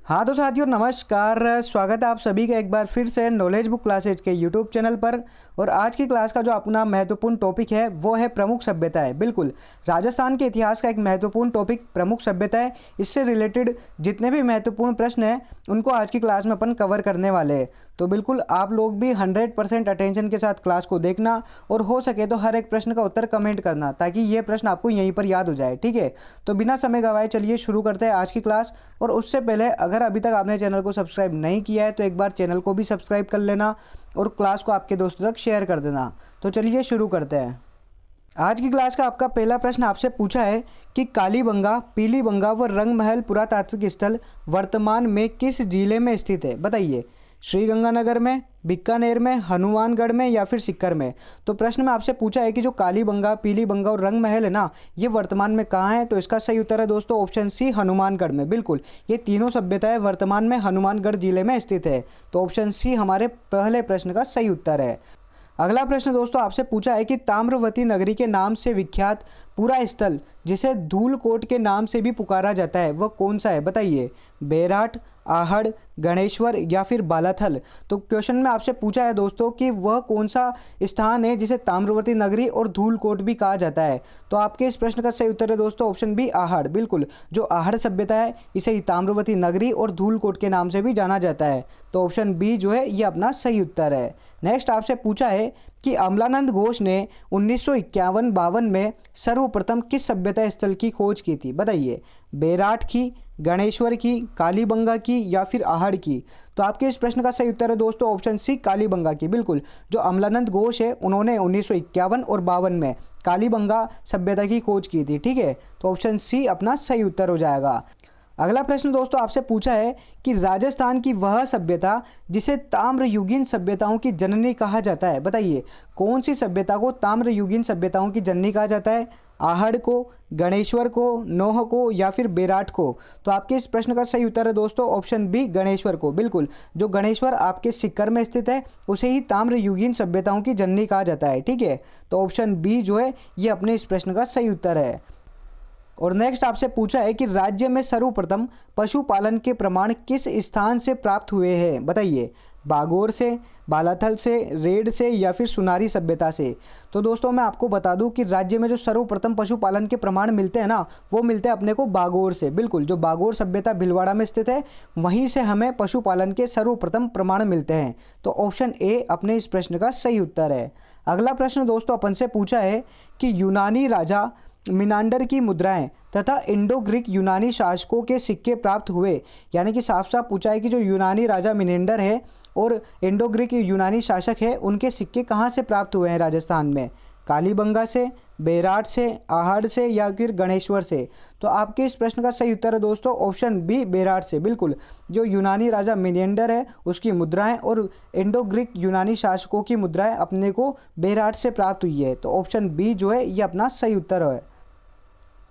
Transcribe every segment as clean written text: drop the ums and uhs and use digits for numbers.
हाँ तो साथियों नमस्कार, स्वागत है आप सभी का एक बार फिर से नॉलेज बुक क्लासेज के यूट्यूब चैनल पर। और आज की क्लास का जो अपना महत्वपूर्ण टॉपिक है वो है प्रमुख सभ्यताएं। बिल्कुल, राजस्थान के इतिहास का एक महत्वपूर्ण टॉपिक प्रमुख सभ्यताएं। इससे रिलेटेड जितने भी महत्वपूर्ण प्रश्न हैं उनको आज की क्लास में अपन कवर करने वाले हैं। तो बिल्कुल आप लोग भी 100% अटेंशन के साथ क्लास को देखना और हो सके तो हर एक प्रश्न का उत्तर कमेंट करना ताकि ये प्रश्न आपको यहीं पर याद हो जाए। ठीक है, तो बिना समय गवाए चलिए शुरू करते हैं आज की क्लास। और उससे पहले अगर अभी तक आपने चैनल को सब्सक्राइब नहीं किया है तो एक बार चैनल को भी सब्सक्राइब कर लेना और क्लास को आपके दोस्तों तक शेयर कर देना। तो चलिए शुरू करते हैं। आज की क्लास का आपका पहला प्रश्न आपसे पूछा है कि कालीबंगा, पीलीबंगा व रंगमहल पुरातात्विक स्थल वर्तमान में किस जिले में स्थित है? बताइए, श्रीगंगानगर में, बीकानेर में, हनुमानगढ़ में या फिर सीकर में? तो प्रश्न में आपसे पूछा है कि जो कालीबंगा, पीलीबंगा और रंगमहल है ना, ये वर्तमान में कहाँ है? तो इसका सही उत्तर है दोस्तों ऑप्शन सी, हनुमानगढ़ में। बिल्कुल, ये तीनों सभ्यताएं वर्तमान में हनुमानगढ़ जिले में स्थित है। तो ऑप्शन सी हमारे पहले प्रश्न का सही उत्तर है। अगला प्रश्न दोस्तों आपसे पूछा है कि ताम्रवती नगरी के नाम से विख्यात पूरा स्थल जिसे धूलकोट के नाम से भी पुकारा जाता है वह कौन सा है? बताइए, बेराट, आहड़, गणेश्वर या फिर बालाथल? तो क्वेश्चन में आपसे पूछा है दोस्तों कि वह कौन सा स्थान है जिसे ताम्रवती नगरी और धूलकोट भी कहा जाता है। तो आपके इस प्रश्न का सही उत्तर है दोस्तों ऑप्शन बी, आहड़। बिल्कुल, जो आहड़ सभ्यता है इसे ही ताम्रवती नगरी और धूलकोट के नाम से भी जाना जाता है। तो ऑप्शन बी जो है ये अपना सही उत्तर है। नेक्स्ट आपसे पूछा है कि अमलानंद घोष ने 1951-52 में सर्वप्रथम किस सभ्यता स्थल की खोज की थी? बताइए, बेराट की, गणेश्वर की, कालीबंगा की या फिर आहड़ की? तो आपके इस प्रश्न का सही उत्तर है दोस्तों ऑप्शन सी, कालीबंगा की। बिल्कुल, जो अमलानंद घोष है उन्होंने 1951 और 52 में कालीबंगा सभ्यता की खोज की थी। ठीक है, तो ऑप्शन सी अपना सही उत्तर हो जाएगा। अगला प्रश्न दोस्तों आपसे पूछा है कि राजस्थान की वह सभ्यता जिसे ताम्रयुगीन सभ्यताओं की जननी कहा जाता है? बताइए, कौन सी सभ्यता को ताम्रयुगीन सभ्यताओं की जननी कहा जाता है? आहड़ को, गणेश्वर को, नोह को या फिर बेराट को? तो आपके इस प्रश्न का सही उत्तर है दोस्तों ऑप्शन बी, गणेश्वर को। बिल्कुल, जो गणेश्वर आपके सीकर में स्थित है उसे ही ताम्रयुगीन सभ्यताओं की जननी कहा जाता है। ठीक है, तो ऑप्शन बी जो है ये अपने इस प्रश्न का सही उत्तर है। और नेक्स्ट आपसे पूछा है कि राज्य में सर्वप्रथम पशुपालन के प्रमाण किस स्थान से प्राप्त हुए हैं? बताइए, बागोर से, बालाथल से, रेड से या फिर सुनारी सभ्यता से? तो दोस्तों मैं आपको बता दूं कि राज्य में जो सर्वप्रथम पशुपालन के प्रमाण मिलते हैं ना वो मिलते हैं अपने को बागोर से। बिल्कुल, जो बागोर सभ्यता भीलवाड़ा में स्थित है वहीं से हमें पशुपालन के सर्वप्रथम प्रमाण मिलते हैं। तो ऑप्शन ए अपने इस प्रश्न का सही उत्तर है। अगला प्रश्न दोस्तों अपन से पूछा है कि यूनानी राजा मिनांडर की मुद्राएं तथा इंडो ग्रीक यूनानी शासकों के सिक्के प्राप्त हुए। यानी कि साफ साफ पूछा है कि जो यूनानी राजा मिनेंडर है और इंडो ग्रीक यूनानी शासक है उनके सिक्के कहाँ से प्राप्त हुए हैं राजस्थान में? कालीबंगा से, बेराट से, आहड़ से या फिर गणेश्वर से? तो आपके इस प्रश्न का सही उत्तर है दोस्तों ऑप्शन बी, बेराट से। बिल्कुल, जो यूनानी राजा मिनेंडर है उसकी मुद्राएं और इंडो ग्रीक यूनानी शासकों की मुद्राएं अपने को बेराट से प्राप्त हुई है। तो ऑप्शन बी जो है ये अपना सही उत्तर है।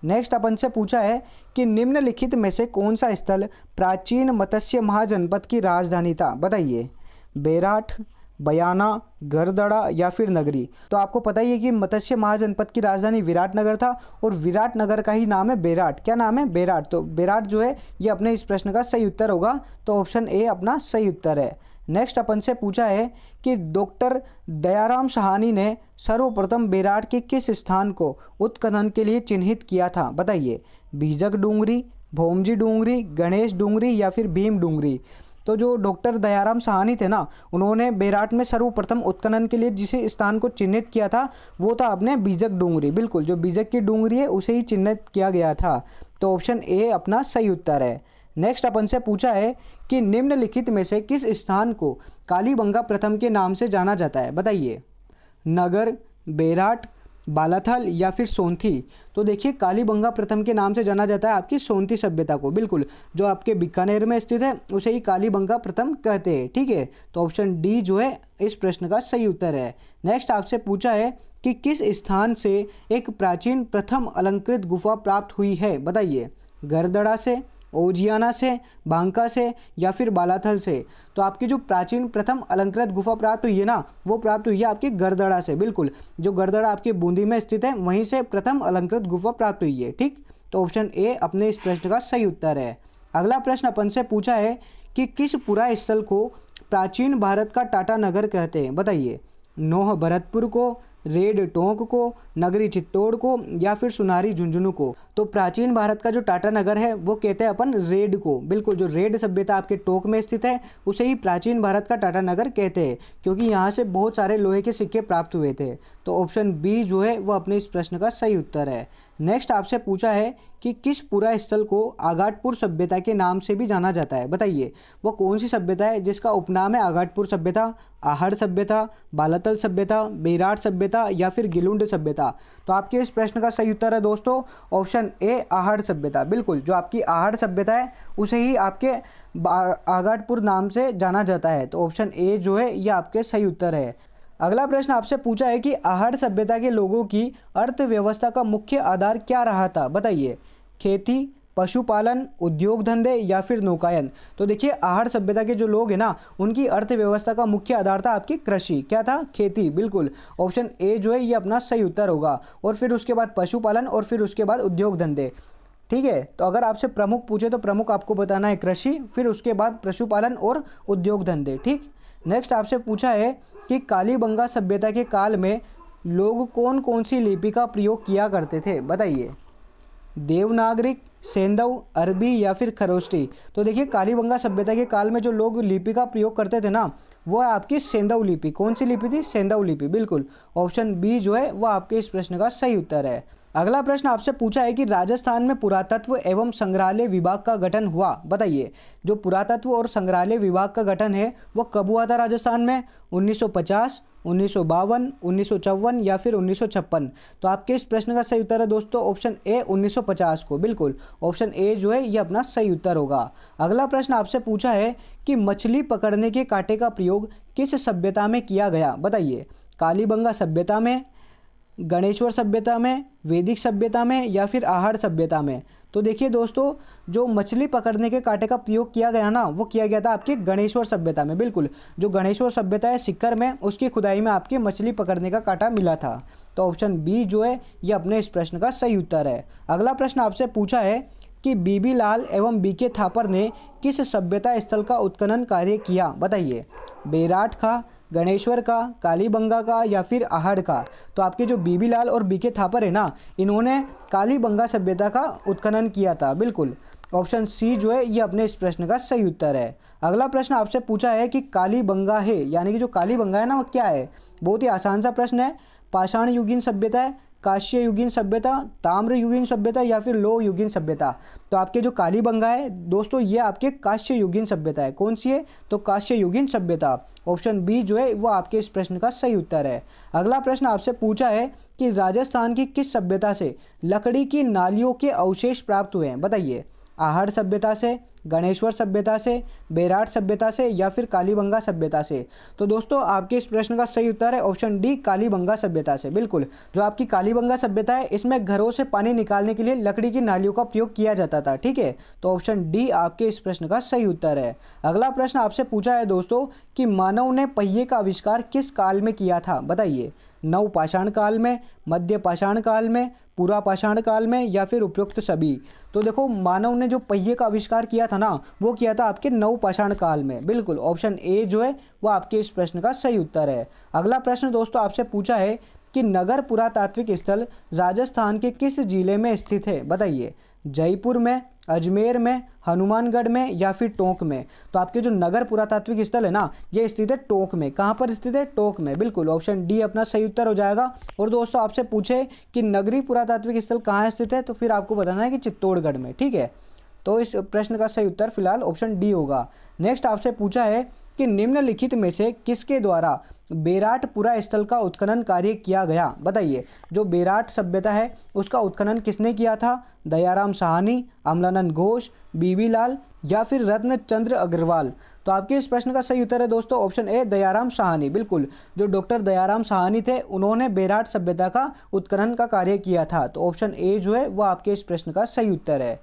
नेक्स्ट अपन से पूछा है कि निम्नलिखित में से कौन सा स्थल प्राचीन मत्स्य महाजनपद की राजधानी था? बताइए, बेराट, बयाना, गरदड़ा या फिर नगरी? तो आपको पता ही है कि मत्स्य महाजनपद की राजधानी विराटनगर था और विराटनगर का ही नाम है बेराट। क्या नाम है? बेराट। तो बेराट जो है ये अपने इस प्रश्न का सही उत्तर होगा। तो ऑप्शन ए अपना सही उत्तर है। नेक्स्ट अपन से पूछा है कि डॉक्टर दयाराम साहनी ने सर्वप्रथम बेराट के किस स्थान को उत्खनन के लिए चिन्हित किया था? बताइए, बीजक डूंगरी, भोमजी डूंगरी, गणेश डूंगरी या फिर भीम डूंगरी? तो जो डॉक्टर दयाराम साहनी थे ना उन्होंने बेराट में सर्वप्रथम उत्खनन के लिए जिस स्थान को चिन्हित किया था वो था अपने बीजक डूंगरी। बिल्कुल, जो बीजक की डूंगरी है उसे ही चिन्हित किया गया था। तो ऑप्शन ए अपना सही उत्तर है। नेक्स्ट अपन से पूछा है कि निम्नलिखित में से किस स्थान को कालीबंगा प्रथम के नाम से जाना जाता है? बताइए, नगर, बेराट, बालाथल या फिर सोंथी? तो देखिए, कालीबंगा प्रथम के नाम से जाना जाता है आपकी सोंथी सभ्यता को। बिल्कुल, जो आपके बीकानेर में स्थित है उसे ही कालीबंगा प्रथम कहते हैं। ठीक है, तो ऑप्शन डी जो है इस प्रश्न का सही उत्तर है। नेक्स्ट आपसे पूछा है कि किस स्थान से एक प्राचीन प्रथम अलंकृत गुफा प्राप्त हुई है? बताइए, गरदड़ा से, ओजियाना से, बांका से या फिर बालाथल से? तो आपकी जो प्राचीन प्रथम अलंकृत गुफा प्राप्त हुई है ना वो प्राप्त हुई है आपकी गरदड़ा से। बिल्कुल, जो गरदड़ा आपकी बूंदी में स्थित है वहीं से प्रथम अलंकृत गुफा प्राप्त हुई है। ठीक, तो ऑप्शन ए अपने इस प्रश्न का सही उत्तर है। अगला प्रश्न अपन से पूछा है कि किस पुरा स्थल को प्राचीन भारत का टाटा नगर कहते हैं, बताइए। नौह भरतपुर को, रेड टोंक को, नगरी चित्तौड़ को या फिर सुनारी झुंझुनू को। तो प्राचीन भारत का जो टाटा नगर है वो कहते हैं अपन रेड को, बिल्कुल। जो रेड सभ्यता आपके टोंक में स्थित है उसे ही प्राचीन भारत का टाटा नगर कहते हैं, क्योंकि यहाँ से बहुत सारे लोहे के सिक्के प्राप्त हुए थे। तो ऑप्शन बी जो है वो अपने इस प्रश्न का सही उत्तर है। नेक्स्ट आपसे पूछा है कि किस पुरा स्थल को आगाटपुर सभ्यता के नाम से भी जाना जाता है, बताइए। वो कौन सी सभ्यता है जिसका उपनाम है आगाटपुर सभ्यता, आहड़ सभ्यता, बालातल सभ्यता, बेराट सभ्यता या फिर गिलुंड सभ्यता। तो आपके इस प्रश्न का सही उत्तर है दोस्तों ऑप्शन ए आहड़ सभ्यता, बिल्कुल। जो आपकी आहड़ सभ्यता है उसे ही आपके आगाटपुर नाम से जाना जाता है। तो ऑप्शन ए जो है ये आपके सही उत्तर है। अगला प्रश्न आपसे पूछा है कि आहड़ सभ्यता के लोगों की अर्थव्यवस्था का मुख्य आधार क्या रहा था, बताइए। खेती, पशुपालन, उद्योग धंधे या फिर नौकायन। तो देखिए आहड़ सभ्यता के जो लोग हैं ना उनकी अर्थव्यवस्था का मुख्य आधार था आपकी कृषि, क्या था, खेती, बिल्कुल। ऑप्शन ए जो है ये अपना सही उत्तर होगा। और फिर उसके बाद पशुपालन और फिर उसके बाद उद्योग धंधे, ठीक है। तो अगर आपसे प्रमुख पूछे तो प्रमुख आपको बताना है कृषि, फिर उसके बाद पशुपालन और उद्योग धंधे, ठीक। नेक्स्ट आपसे पूछा है कि कालीबंगा सभ्यता के काल में लोग कौन कौन सी लिपि का प्रयोग किया करते थे, बताइए। देवनागरिक, सेंधव, अरबी या फिर खरोष्टी। तो देखिए कालीबंगा सभ्यता के काल में जो लोग लिपि का प्रयोग करते थे ना वो है आपकी सेंधव लिपि। कौन सी लिपि थी, सेंधव लिपि, बिल्कुल। ऑप्शन बी जो है वो आपके इस प्रश्न का सही उत्तर है। अगला प्रश्न आपसे पूछा है कि राजस्थान में पुरातत्व एवं संग्रहालय विभाग का गठन हुआ, बताइए। जो पुरातत्व और संग्रहालय विभाग का गठन है वो कब हुआ था राजस्थान में, 1950, 1952, 1954 या फिर 1956। तो आपके इस प्रश्न का सही उत्तर है दोस्तों ऑप्शन ए 1950 को, बिल्कुल। ऑप्शन ए जो है ये अपना सही उत्तर होगा। अगला प्रश्न आपसे पूछा है कि मछली पकड़ने के कांटे का प्रयोग किस सभ्यता में किया गया, बताइए। कालीबंगा सभ्यता में, गणेश्वर सभ्यता में, वैदिक सभ्यता में या फिर आहड़ सभ्यता में। तो देखिए दोस्तों जो मछली पकड़ने के कांटे का प्रयोग किया गया ना वो किया गया था आपकी गणेश्वर सभ्यता में, बिल्कुल। जो गणेश्वर सभ्यता है सिक्कर में उसकी खुदाई में आपके मछली पकड़ने का कांटा मिला था। तो ऑप्शन बी जो है ये अपने इस प्रश्न का सही उत्तर है। अगला प्रश्न आपसे पूछा है कि बीबी लाल एवं बीके थापर ने किस सभ्यता स्थल का उत्खनन कार्य किया, बताइए। बेराट का, गणेश्वर का, कालीबंगा का या फिर आहड़ का। तो आपके जो बीबी लाल और बीके थापर है ना इन्होंने कालीबंगा सभ्यता का उत्खनन किया था, बिल्कुल। ऑप्शन सी जो है ये अपने इस प्रश्न का सही उत्तर है। अगला प्रश्न आपसे पूछा है कि कालीबंगा है यानी कि जो कालीबंगा है ना वो क्या है। बहुत ही आसान सा प्रश्न है। पाषाण युगीन सभ्यता है, कांस्य युगीन सभ्यता, ताम्र युगीन सभ्यता या फिर लौह युगीन सभ्यता। तो आपके जो कालीबंगा है दोस्तों ये आपके कांस्य युगीन सभ्यता है। कौन सी है, तो कांस्य युगीन सभ्यता। ऑप्शन बी जो है वो आपके इस प्रश्न का सही उत्तर है। अगला प्रश्न आपसे पूछा है कि राजस्थान की किस सभ्यता से लकड़ी की नालियों के अवशेष प्राप्त हुए हैं, बताइए। आहड़ सभ्यता से, गणेश्वर सभ्यता से, बेराट सभ्यता से या फिर कालीबंगा सभ्यता से। तो दोस्तों आपके इस प्रश्न का सही उत्तर है ऑप्शन डी कालीबंगा सभ्यता से, बिल्कुल। जो आपकी कालीबंगा सभ्यता है इसमें घरों से पानी निकालने के लिए लकड़ी की नालियों का प्रयोग किया जाता था, ठीक है। तो ऑप्शन डी आपके इस प्रश्न का सही उत्तर है। अगला प्रश्न आपसे पूछा है दोस्तों कि मानव ने पहिए का आविष्कार किस काल में किया था, बताइए। नवपाषाण काल में, मध्य पाषाण काल में, पूरा पाषाण काल में या फिर उपयुक्त सभी। तो देखो मानव ने जो पहिए का आविष्कार किया था ना वो किया था आपके नवपाषाण काल में, बिल्कुल। ऑप्शन ए जो है वो आपके इस प्रश्न का सही उत्तर है। अगला प्रश्न दोस्तों आपसे पूछा है कि नगर पुरातात्विक स्थल राजस्थान के किस जिले में स्थित है, बताइए। जयपुर में, अजमेर में, हनुमानगढ़ में या फिर टोंक में। तो आपके जो नगर पुरातात्विक स्थल है ना ये स्थित है टोंक में। कहाँ पर स्थित है, टोंक में, बिल्कुल। ऑप्शन डी अपना सही उत्तर हो जाएगा। और दोस्तों आपसे पूछे कि नगरी पुरातात्विक स्थल कहाँ स्थित है तो फिर आपको बताना है कि चित्तौड़गढ़ में, ठीक है। तो इस प्रश्न का सही उत्तर फिलहाल ऑप्शन डी होगा। नेक्स्ट आपसे पूछा है कि निम्नलिखित में से किसके द्वारा बेराट पुरा स्थल का उत्खनन कार्य किया गया, बताइए। जो बेराट सभ्यता है उसका उत्खनन किसने किया था, दयाराम साहनी, अमलानंद घोष, बीबी लाल या फिर रत्नचंद्र अग्रवाल। तो आपके इस प्रश्न का सही उत्तर है दोस्तों ऑप्शन ए दयाराम साहनी, बिल्कुल। जो डॉक्टर दयाराम साहनी थे उन्होंने बेराट सभ्यता का उत्खनन का कार्य किया था। तो ऑप्शन ए जो है वो आपके इस प्रश्न का सही उत्तर है।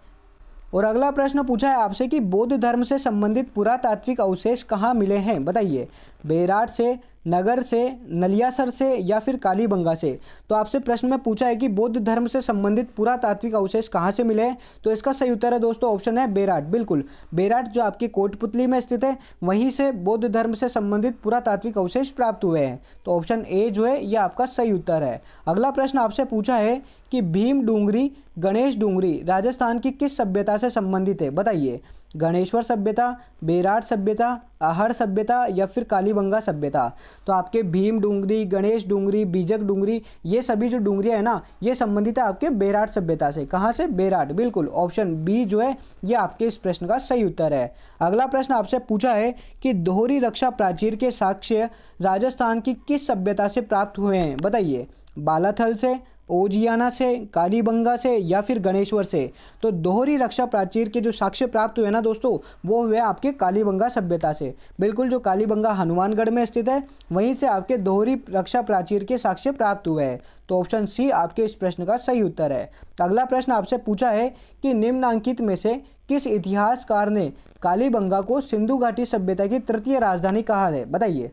और अगला प्रश्न पूछा है आपसे कि बौद्ध धर्म से संबंधित पुरातात्विक अवशेष कहाँ मिले हैं, बताइए। बेराट से, नगर से, नलियासर से या फिर कालीबंगा से। तो आपसे प्रश्न में पूछा है कि बौद्ध धर्म से संबंधित पुरातात्विक अवशेष कहाँ से मिले हैं, तो इसका सही उत्तर है दोस्तों ऑप्शन है बेराट। बिल्कुल, बेराट जो आपकी कोटपुतली में स्थित है वहीं से बौद्ध धर्म से संबंधित पुरातात्विक अवशेष प्राप्त हुए हैं। तो ऑप्शन ए जो है यह आपका सही उत्तर है। अगला प्रश्न आपसे पूछा है कि भीम डूंगरी, गणेश डूंगरी राजस्थान की किस सभ्यता से संबंधित है, बताइए। गणेश्वर सभ्यता, बेराट सभ्यता, आहड़ सभ्यता या फिर कालीबंगा सभ्यता। तो आपके भीम डूंगरी, गणेश डूंगरी, बीजक डूंगरी, ये सभी जो डूंगरियाँ है ना, ये संबंधित है आपके बेराट सभ्यता से। कहाँ से? बेराट। बिल्कुल, ऑप्शन बी जो है ये आपके इस प्रश्न का सही उत्तर है। अगला प्रश्न आपसे पूछा है कि दोहरी रक्षा प्राचीर के साक्ष्य राजस्थान की किस सभ्यता से प्राप्त हुए हैं, बताइए। बालाथल से, ओजियाना से, कालीबंगा से या फिर गणेश्वर से। तो दोहरी रक्षा प्राचीर के जो साक्ष्य प्राप्त हुए ना दोस्तों, वो हुए आपके कालीबंगा सभ्यता से। बिल्कुल, जो कालीबंगा हनुमानगढ़ में स्थित है वहीं से आपके दोहरी रक्षा प्राचीर के साक्ष्य प्राप्त हुए हैं। तो ऑप्शन सी आपके इस प्रश्न का सही उत्तर है। अगला प्रश्न आपसे पूछा है कि निम्नलिखित में से किस इतिहासकार ने कालीबंगा को सिंधु घाटी सभ्यता की तृतीय राजधानी कहा है, बताइए।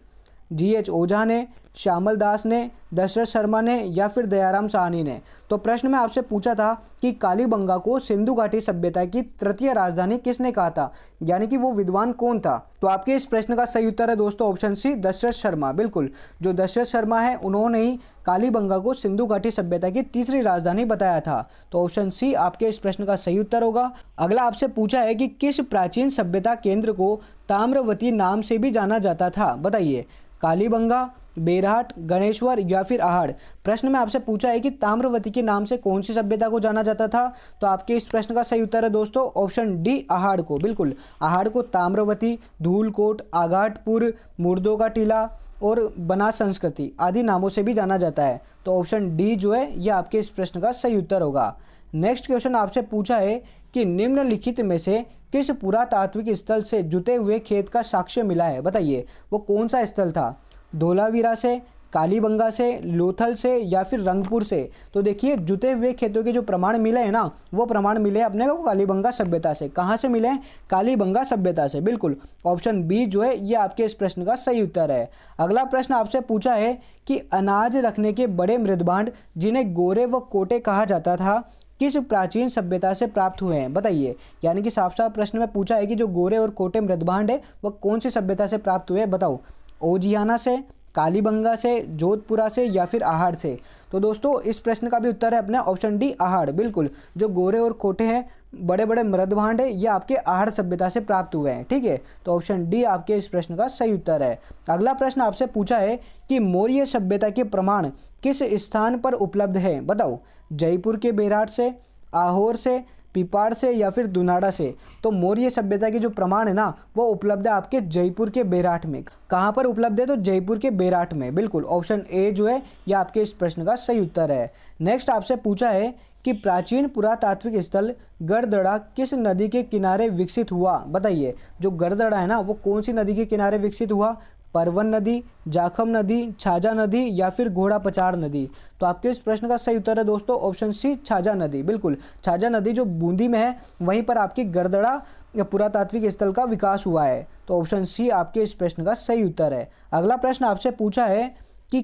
GH ओझा ने, श्यामल दास ने, दशरथ शर्मा ने या फिर दयाराम साहनी ने। तो प्रश्न में आपसे पूछा था कि कालीबंगा को सिंधु घाटी सभ्यता की तृतीय राजधानी किसने कहा था, यानी कि वो विद्वान कौन था। तो आपके इस प्रश्न का सही उत्तर है दोस्तों ऑप्शन सी, दशरथ शर्मा। बिल्कुल, जो दशरथ शर्मा है उन्होंने ही कालीबंगा को सिंधु घाटी सभ्यता की तीसरी राजधानी बताया था। तो ऑप्शन सी आपके इस प्रश्न का सही उत्तर होगा। अगला आपसे पूछा है कि किस प्राचीन सभ्यता केंद्र को ताम्रवती नाम से भी जाना जाता था, बताइए। कालीबंगा, बेराट, गणेश्वर या फिर आहड़। प्रश्न में आपसे पूछा है कि ताम्रवती के नाम से कौन सी सभ्यता को जाना जाता था। तो आपके इस प्रश्न का सही उत्तर है दोस्तों ऑप्शन डी, आहड़ को। बिल्कुल, आहड़ को ताम्रवती, धूलकोट, आघाटपुर, मुर्दों का टीला और बनास संस्कृति आदि नामों से भी जाना जाता है। तो ऑप्शन डी जो है यह आपके इस प्रश्न का सही उत्तर होगा। नेक्स्ट क्वेश्चन आपसे पूछा है कि निम्नलिखित में से किस पुरातात्विक स्थल से जुते हुए खेत का साक्ष्य मिला है, बताइए। वो कौन सा स्थल था? धोलावीरा से, कालीबंगा से, लोथल से या फिर रंगपुर से। तो देखिए, जुते हुए खेतों के जो प्रमाण मिले हैं ना, वो प्रमाण मिले अपने को कालीबंगा सभ्यता से। कहाँ से मिले? कालीबंगा सभ्यता से। बिल्कुल, ऑप्शन बी जो है ये आपके इस प्रश्न का सही उत्तर है। अगला प्रश्न आपसे पूछा है कि अनाज रखने के बड़े मृदभांड जिन्हें गोरे व कोटे कहा जाता था किस प्राचीन सभ्यता से प्राप्त हुए हैं, बताइए। यानी कि साफ साफ प्रश्न में पूछा है कि जो गोरे और कोटे मृदभांड है वह कौन सी सभ्यता से प्राप्त हुए, बताओ। ओजियाना से, कालीबंगा से, जोधपुरा से या फिर आहड़ से। तो दोस्तों इस प्रश्न का भी उत्तर है अपना ऑप्शन डी, आहड़। बिल्कुल, जो गोरे और कोटे हैं, बड़े बड़े मृदभांड है, ये आपके आहड़ सभ्यता से प्राप्त हुए हैं। ठीक है, तो ऑप्शन डी आपके इस प्रश्न का सही उत्तर है। अगला प्रश्न आपसे पूछा है कि मौर्य सभ्यता के प्रमाण किस स्थान पर उपलब्ध है, बताओ। जयपुर के बेराट से, आहोर से, पिपाड़ से या फिर दुनाड़ा से। तो मौर्य सभ्यता के जो प्रमाण है ना, वो उपलब्ध है आपके जयपुर के बेराट में। कहाँ पर उपलब्ध है? तो जयपुर के बेराट में। बिल्कुल, ऑप्शन ए जो है यह आपके इस प्रश्न का सही उत्तर है। नेक्स्ट आपसे पूछा है कि प्राचीन पुरातात्विक स्थल गड़दड़ा किस नदी के किनारे विकसित हुआ, बताइए। जो गड़दड़ा है ना, वो कौन सी नदी के किनारे विकसित हुआ? परवन नदी, जाखम नदी, छाजा नदी या फिर घोड़ा पचाड़ नदी। तो आपके इस प्रश्न का सही उत्तर है दोस्तों ऑप्शन सी, छाजा नदी। बिल्कुल, छाजा नदी जो बूंदी में है वहीं पर आपकी गड़दड़ा पुरातात्विक स्थल का विकास हुआ है। तो ऑप्शन सी आपके इस प्रश्न का सही उत्तर है। अगला प्रश्न आपसे पूछा है कि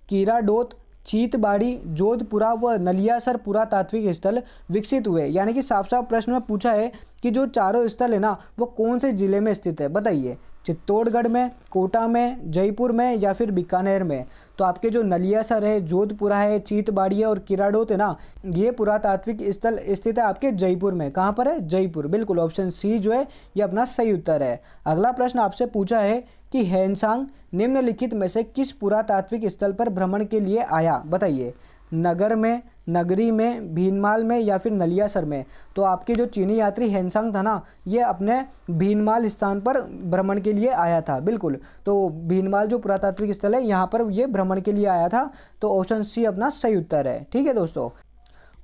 कीराडोत, चीतबाड़ी, जोधपुरा व नलियासर पुरातात्विक स्थल विकसित हुए। यानी कि साफ साफ प्रश्न में पूछा है कि जो चारों स्थल है ना, वो कौन से जिले में स्थित है, बताइए। चित्तौड़गढ़ में, कोटा में, जयपुर में या फिर बीकानेर में। तो आपके जो नलियासर है, जोधपुरा है, चीतबाड़ी है और कीराडोत है ना, ये पुरातात्विक स्थल स्थित है आपके जयपुर में। कहाँ पर है? जयपुर। बिल्कुल, ऑप्शन सी जो है ये अपना सही उत्तर है। अगला प्रश्न आपसे पूछा है कि हैनसांग निम्नलिखित में से किस पुरातात्विक स्थल पर भ्रमण के लिए आया, बताइए। नगर में, नगरी में, भीनमाल में या फिर नलियासर में। तो आपके जो चीनी यात्री हैनसांग था ना, ये अपने भीनमाल स्थान पर भ्रमण के लिए आया था। बिल्कुल, तो भीनमाल जो पुरातात्विक स्थल है यहाँ पर ये भ्रमण के लिए आया था। तो ऑप्शन सी अपना सही उत्तर है। ठीक है दोस्तों,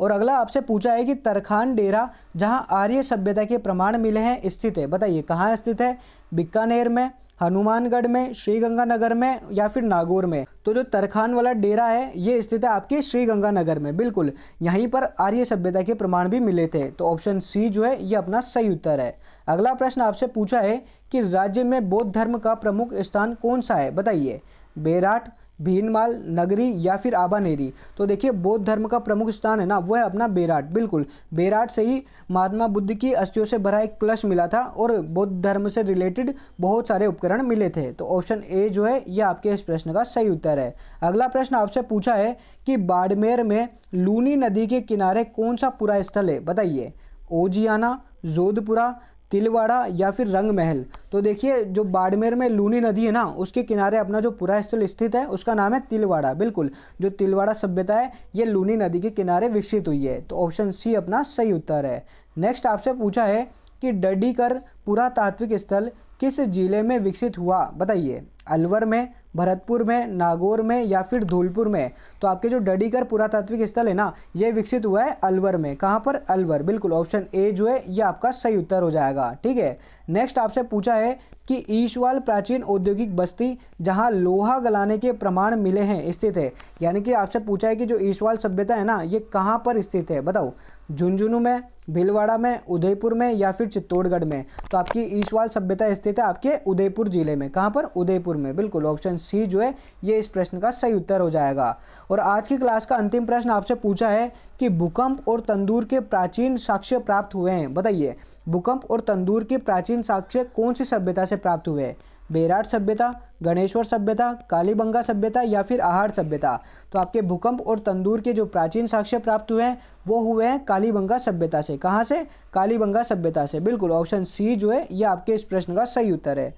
और अगला आपसे पूछा है कि तरखान डेरा जहाँ आर्य सभ्यता के प्रमाण मिले हैं स्थित है, बताइए। कहाँ स्थित है? बीकानेर में, हनुमानगढ़ में, श्रीगंगानगर में या फिर नागौर में। तो जो तरखान वाला डेरा है ये स्थित है आपके श्रीगंगानगर में। बिल्कुल, यहीं पर आर्य सभ्यता के प्रमाण भी मिले थे। तो ऑप्शन सी जो है ये अपना सही उत्तर है। अगला प्रश्न आपसे पूछा है कि राज्य में बौद्ध धर्म का प्रमुख स्थान कौन सा है, बताइए। बेराट, भीनमाल, नगरी या फिर आबानेरी। तो देखिए बौद्ध धर्म का प्रमुख स्थान है ना वो है अपना बेराट। बिल्कुल, बेराट से ही महात्मा बुद्ध की अस्थियों से भरा एक कलश मिला था और बौद्ध धर्म से रिलेटेड बहुत सारे उपकरण मिले थे। तो ऑप्शन ए जो है ये आपके इस प्रश्न का सही उत्तर है। अगला प्रश्न आपसे पूछा है कि बाड़मेर में लूनी नदी के किनारे कौन सा पुरा स्थल है, बताइए। ओजियाना, जोधपुरा, तिलवाड़ा या फिर रंग महल। तो देखिए जो बाड़मेर में लूनी नदी है ना उसके किनारे अपना जो पुरा स्थल स्थित है उसका नाम है तिलवाड़ा। बिल्कुल, जो तिलवाड़ा सभ्यता है ये लूनी नदी के किनारे विकसित हुई है। तो ऑप्शन सी अपना सही उत्तर है। नेक्स्ट आपसे पूछा है कि डडीकर पुरातात्विक स्थल किस जिले में विकसित हुआ, बताइए। अलवर में, भरतपुर में, नागौर में या फिर धौलपुर में। तो आपके जो डडीकर पुरातात्विक स्थल है ना ये विकसित हुआ है अलवर में। कहाँ पर? अलवर। बिल्कुल, ऑप्शन ए जो है ये आपका सही उत्तर हो जाएगा। ठीक है। नेक्स्ट आपसे पूछा है कि ईशवाल प्राचीन औद्योगिक बस्ती जहां लोहा गलाने के प्रमाण मिले हैं स्थित है। यानी कि आपसे पूछा है कि जो ईशवाल सभ्यता है ना ये कहाँ पर स्थित है, बताओ। झुंझुनू में, भीलवाड़ा में, उदयपुर में या फिर चित्तौड़गढ़ में। तो आपकी ईशवाल सभ्यता स्थित है आपके उदयपुर जिले में। कहाँ पर? उदयपुर में। बिल्कुल, ऑप्शन सी जो है ये इस प्रश्न का सही उत्तर हो जाएगा। और आज की क्लास का अंतिम प्रश्न आपसे पूछा है कि भूकंप और तंदूर के प्राचीन साक्ष्य प्राप्त हुए हैं, बताइए। भूकंप और तंदूर के प्राचीन साक्ष्य कौन सी सभ्यता से प्राप्त हुए हैं? बेराट सभ्यता, गणेश्वर सभ्यता, कालीबंगा सभ्यता या फिर आहड़ सभ्यता। तो आपके भूकंप और तंदूर के जो प्राचीन साक्ष्य प्राप्त हुए हैं वो हुए हैं कालीबंगा सभ्यता से। कहाँ से? कालीबंगा सभ्यता से। बिल्कुल, ऑप्शन सी जो है ये आपके इस प्रश्न का सही उत्तर है।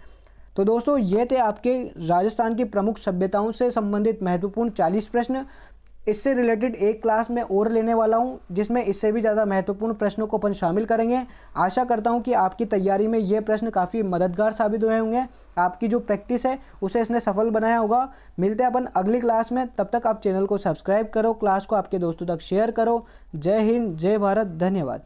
तो दोस्तों ये थे आपके राजस्थान की प्रमुख सभ्यताओं से संबंधित महत्वपूर्ण 40 प्रश्न। इससे रिलेटेड एक क्लास में और लेने वाला हूं जिसमें इससे भी ज़्यादा महत्वपूर्ण प्रश्नों को अपन शामिल करेंगे। आशा करता हूं कि आपकी तैयारी में ये प्रश्न काफ़ी मददगार साबित हुए होंगे। आपकी जो प्रैक्टिस है उसे इसने सफल बनाया होगा। मिलते हैं अपन अगली क्लास में, तब तक आप चैनल को सब्सक्राइब करो, क्लास को आपके दोस्तों तक शेयर करो। जय हिंद, जय भारत, धन्यवाद।